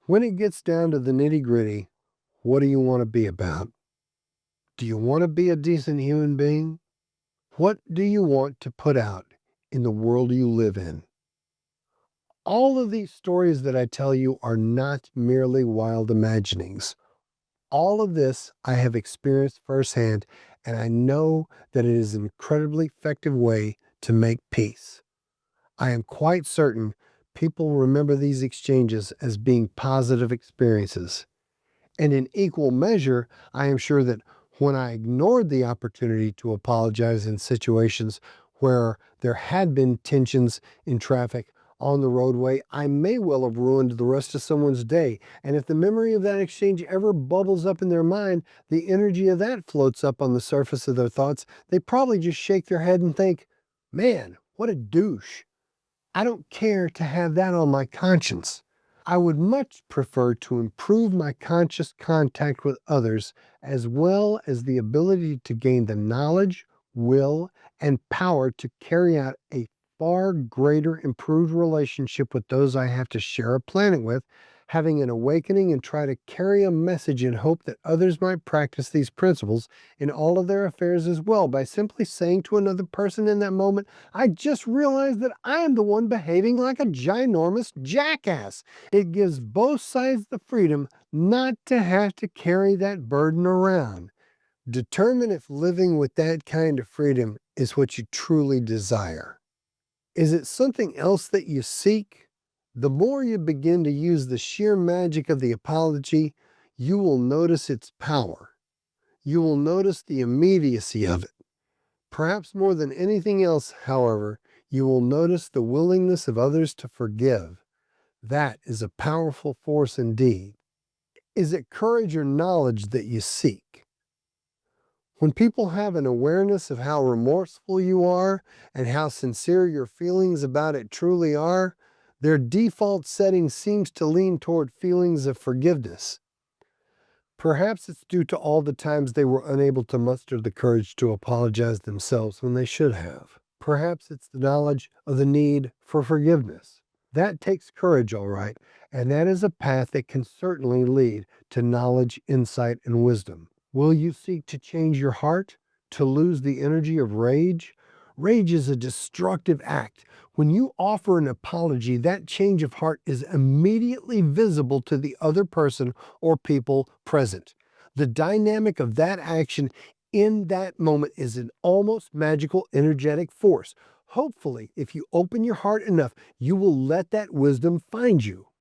When it gets down to the nitty-gritty, what do you want to be about? Do you want to be a decent human being? What do you want to put out in the world you live in? All of these stories that I tell you are not merely wild imaginings. All of this I have experienced firsthand, and I know that it is an incredibly effective way to make peace. I am quite certain people remember these exchanges as being positive experiences. And in equal measure, I am sure that when I ignored the opportunity to apologize in situations where there had been tensions in traffic on the roadway, I may well have ruined the rest of someone's day. And if the memory of that exchange ever bubbles up in their mind, the energy of that floats up on the surface of their thoughts, they probably just shake their head and think, man, what a douche. I don't care to have that on my conscience. I would much prefer to improve my conscious contact with others, as well as the ability to gain the knowledge, will, and power to carry out a far greater improved relationship with those I have to share a planet with, having an awakening and try to carry a message in hope that others might practice these principles in all of their affairs as well by simply saying to another person in that moment, I just realized that I am the one behaving like a ginormous jackass. It gives both sides the freedom not to have to carry that burden around. Determine if living with that kind of freedom is what you truly desire. Is it something else that you seek? The more you begin to use the sheer magic of the apology, you will notice its power. You will notice the immediacy of it. Perhaps more than anything else, however, you will notice the willingness of others to forgive. That is a powerful force indeed. Is it courage or knowledge that you seek? When people have an awareness of how remorseful you are and how sincere your feelings about it truly are, their default setting seems to lean toward feelings of forgiveness. Perhaps it's due to all the times they were unable to muster the courage to apologize themselves when they should have. Perhaps it's the knowledge of the need for forgiveness. That takes courage, all right, and that is a path that can certainly lead to knowledge, insight, and wisdom. Will you seek to change your heart, to lose the energy of rage? Rage is a destructive act. When you offer an apology, that change of heart is immediately visible to the other person or people present. The dynamic of that action in that moment is an almost magical energetic force. Hopefully, if you open your heart enough, you will let that wisdom find you.